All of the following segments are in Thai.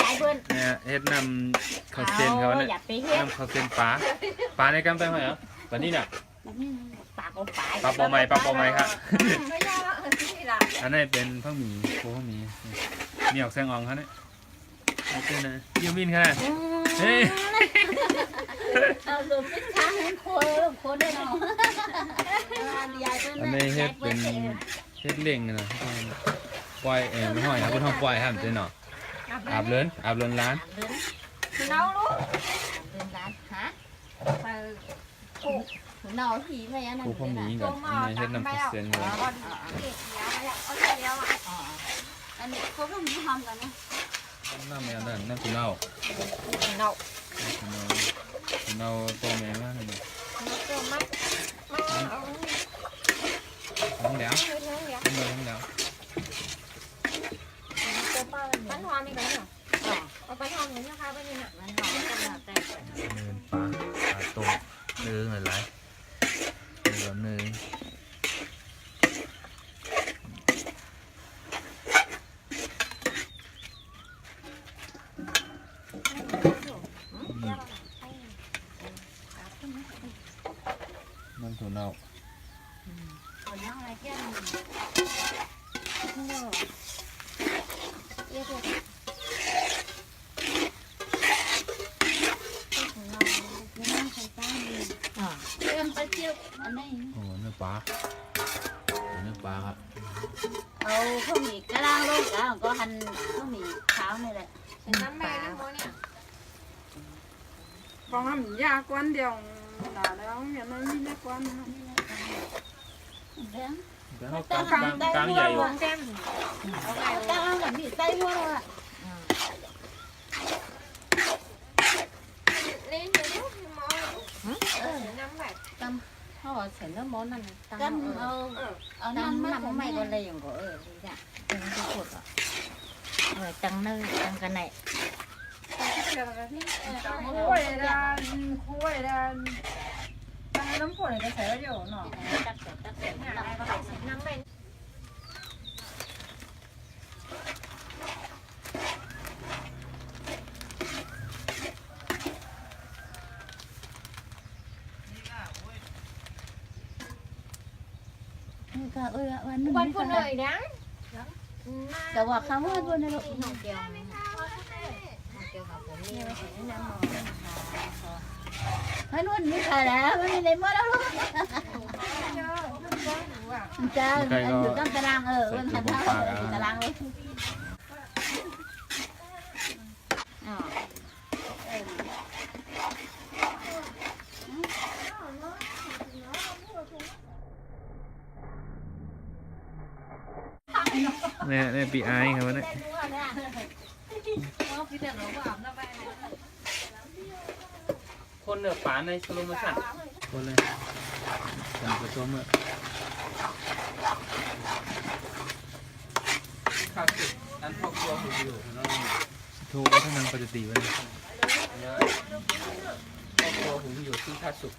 ยายเบิ้ลเนี่ยเฮ็ดนำข้าวเส้นเขาเนี่ยนำข้าวเส้นปลาในกำแพงเหรอปลานี่น่ะปลาก็ปลาปลาปอไม้ครับอันนี้เป็นผักหมี่โคผักหมี่มีออกแซงอองเขาเนี่ยโอเคนะยูมินค่ะเฮ้ยเอาลูกเป็นช้างเห็นโคได้เนาะอันนี้เฮ็ดเป็นเฮ็ดเล่งนะปล่อยไม่ห้อยครับคุณทองปล่อยครับเจ๊เนาะอาบเลินร้านคือเนาลูกเดินร้านฮะไปเนาผีไปอันนั้นกูพ่อมีกันในเฮ็ดน้ำเส้นเลยอันนี้เขาก็มีทำกันนะน้ำแมวนั่นน้ำกูเน่าตัวแมวมากเลยทั้งแล้วปั้นหอมนี่กันเหรอเอาปั้นหอมนี่นะคะปั้นนี่เนี่ยมันหอมกันแล้วแต่ปลาต้มเนื้ออะไรเนื้อน้ำถั่วเน่าถั่วเน่าอะไรแก้มโอ้เนื้อปลาครับเอาข้าวหมี่กระด้างลูกแล้วก็หั่นข้าวหมี่ขาวนี่แหละน้ำแม่น้ำโมเนี่ยฟองน้ำยากวนเดียวหนาแล้วเนี่ยนั่นนี่ได้กวนนะกลางใหญ่อยู่กลางแบบนี้ใส่หัวเลยอ่ะเล่นอยู่ลูกมอน้ำแบบเขาเสร็จแล้วมอนั่นกันเอาน้ำใหม่ก็เลยอย่างก็ดีจ้ะเป็นทุกคนอ่ะจังเนยจังกันไหนคุยกันน้ำฝนจะใส่ไว้อยู่เนาะน้ำเป็นวันพุ่นเลยนะแต่ว่าเขาว่าพุ่นนะลูกน้องเกียวกับผมนี่ไม่ใช่น้ำมันให้นุ่นนี่ค่ะแล้วไม่ได้หมดแล้วลูกจ้าอยู่ตั้งตารางวันทันเท่าตารางเลยเนี่ยปีไอครับวันนี้คนเนื้อปลาในสโลโมชั่นคนเลยอย่างผสมอ่ะข้าวอันพอกตัวหูอยู่นะถูกว่าทั้งนั้นปกติวันนี้พอกตัวหูอยู่ที่ท่าสุก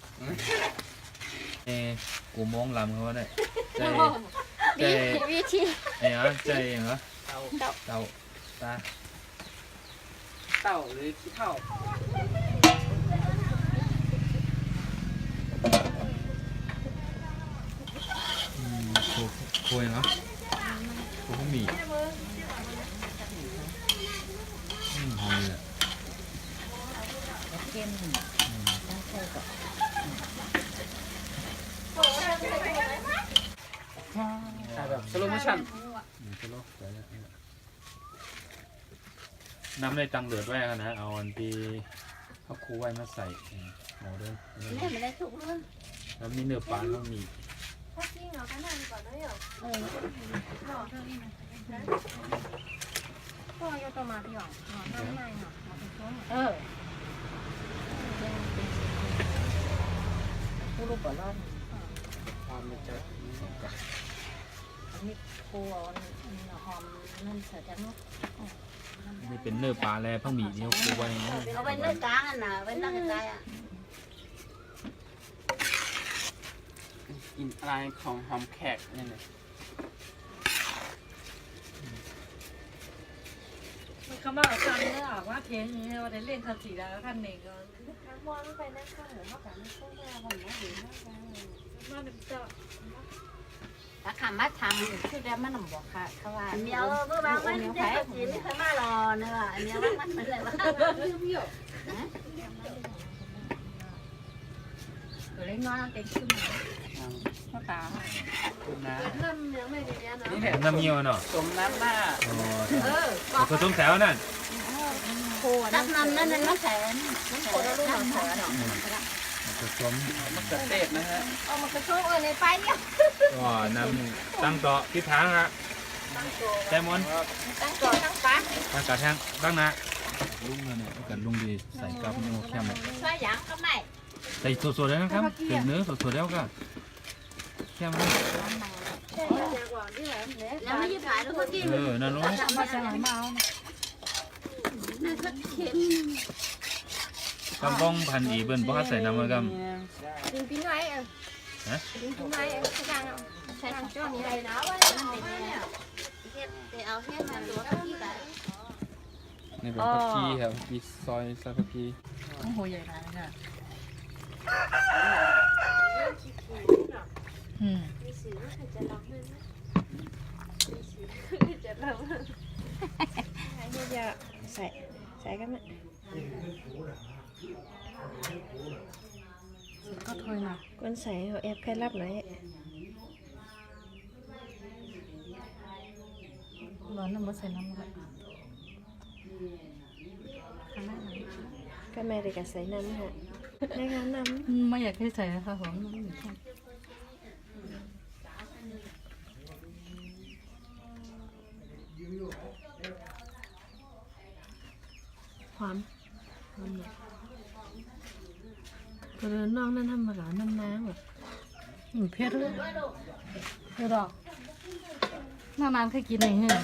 กูมองลำเขาว่าได้ใจวิธีใจเหรอเต่าตาเต่าหรือขี้เท่าโคยเหรอโคยหมี่หอมเลยเค็มตั้งใจก่อนแบบสโลโมชั่นน้ำในตังเดือดไว้กันนะเอาอันที่ข้าวคู่ไว้มาใส่หมูด้วยไม่ได้ถูกเลยแล้วมีเนื้อปลาก็มีถ้าจิ้งเอาแค่นั้นก่อนได้เหรอพ่อโยตัวมาพี่หรอน้ำในหรอผู้รู้ก่อนรอดความมันจะนี่ครัวหอมนั่นเสร็จแล้วเนาะนี่เป็นเนื้อปลาแล้วพังหมี่นี่คู่ไว้เอาไว้เนื้อกลางอ่ะนะไว้ตั้งใจอ่ะกินอะไรของหอมแขกนี่เลย เขามาเอาตังค์เนี่ยว่าเทียนเนี่ยว่าได้เล่นทันทีแล้วท่านเองก็มองไปนั่งข้างหัวเขาแบบไม่ต้องมาผ่อนนะหรือมาเป็นเจ้า ถ้าคำว่าทำคือได้มันบอกค่ะเขาว่า เมียวเมื่อวานมันจะกินไม่เคยมารอเนอะอันนี้มันเป็นอะไรวะ ตัวเล็กน้อยเด็กขึ้นมา พ่อตา คุณนะ น้ำยังไม่ดีนะ นี่แหละ น้ำเงี้ยวเนาะ สมน้ำหน้า ก็ต้มแถวนั่น ตักน้ำนั่นนั่นแสน โคตรรู้หนังแถวเนาะ ผสม มะเขือเทศนะฮะ เอามากระโชกในไปเนี่ย ก็นำตั้งโต๊ะทิศทางฮะแซมอน ตั้งก่อนตั้งปัก ทางกระแทงตั้งนะลุงเนี่ยกันลุงดีใส่กับโมเข้ม ใส่ยางก็ไม่ ใส่สดๆเลยนะครับเป็นเนื้อสดๆแล้วก็เข้มเลย ยังไม่ยืดสายแล้วก็กิน นั่นลูก มาใส่หลังเมา นั่นก็เค็ม กำป้องพันอีเบิ้ลบ่ใส่น้ำมันก กินปิ้งไงกินปิ้งไงทุกอย่างใช้ทางจ้อนี้เลยนะว่าเอาแค่มาตัวที่ไหน นี่เป็นผักชีครับมีซอยซอยผักชี โอ้โหใหญ่ขนาดนี้อืม มีสีก็คือจะร้องเลยนะมีสีคือจะร้องจะใส่กันไหม ก็ถอยหน่อย con sảy họ ép cái lắp này ร้อนน้ำมันใส่น้ำมัน cái mẹ thì cả sảy nấm hả đây là nấm ไม่อยากให้ใส่นะคะผมน้ำหนึ่งข้าง hòm rồi non nên thăm mà rõ năm má mà เผ็ดเลยเผ็ดหรอกนานๆเคยกินอะไรเงี้ย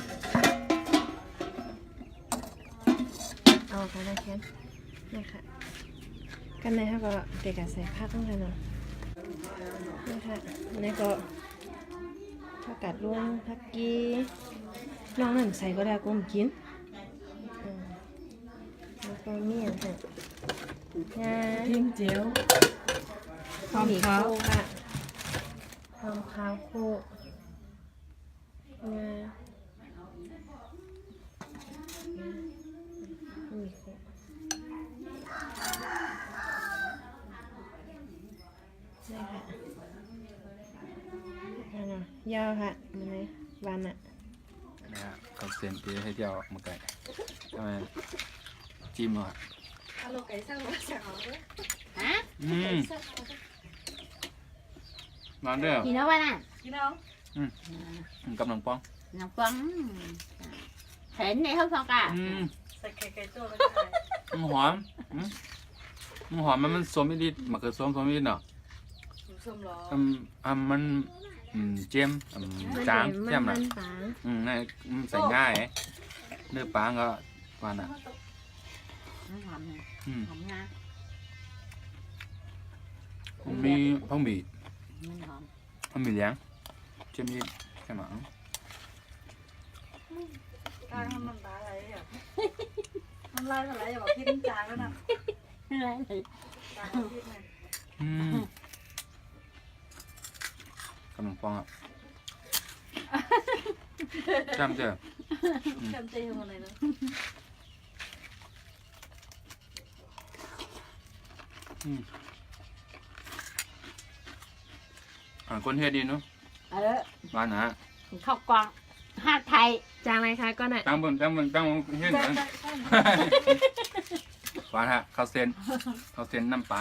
cái này kén nàyค่ะcái nàyเขาก็เด็กใส่ผักลงไปเนาะนี่ค่ะอันนี้ก็ผักกาดรวมผักกีน้องนั่นใส่ก็ได้กูกินแล้วก็เมี่ยงค่ะงา พิมเจียวความ หมี่ ขาว โคค่ะความขาวโคงาหมี่โคนี่ค่ะอันน่ะยาวค่ะมันไหนวันอ่ะ นะฮะเขาเส้นที่ให้เที่ยวมาไก่ทำไมจิ้มอ่ะ ฮะ นอนเด้อ กินแล้ววะน่ะ พี่น้อง กำลังป้อง น้ำปังเห็นในห้องกะ ใส่ไก่โจ้ไป มันหอมมันหอมมันส้มนิดมะเขือส้มนิดเนาะ ส้มหรอ มันเจียมจางเจียม มั นะ นฝาง นี่ใส่ง่ายเนื้อปลาก็หวานอ่ะ หอมเนี่ยหอมงา มันมีพองบี มันหอม มันมีเลี้ยงเจียมนิดใช่ไหม กลางน้ำตาไหลอ่ะน้ำลายไหลอย่าบอกพี่น้ำจางแล้วนะ อะไรเลย จางพี่ไง กำลังป้องอ่ะจำเจอ จำใจทำอะไรนะ คนเฮ็ดดีเนาะหวานนะ ข้าวกล่องห้าไทย จางอะไรคะก็น่ะ ตั้งบนเฮ็ดนะหวานฮะข้าวเส้นน้ำปลา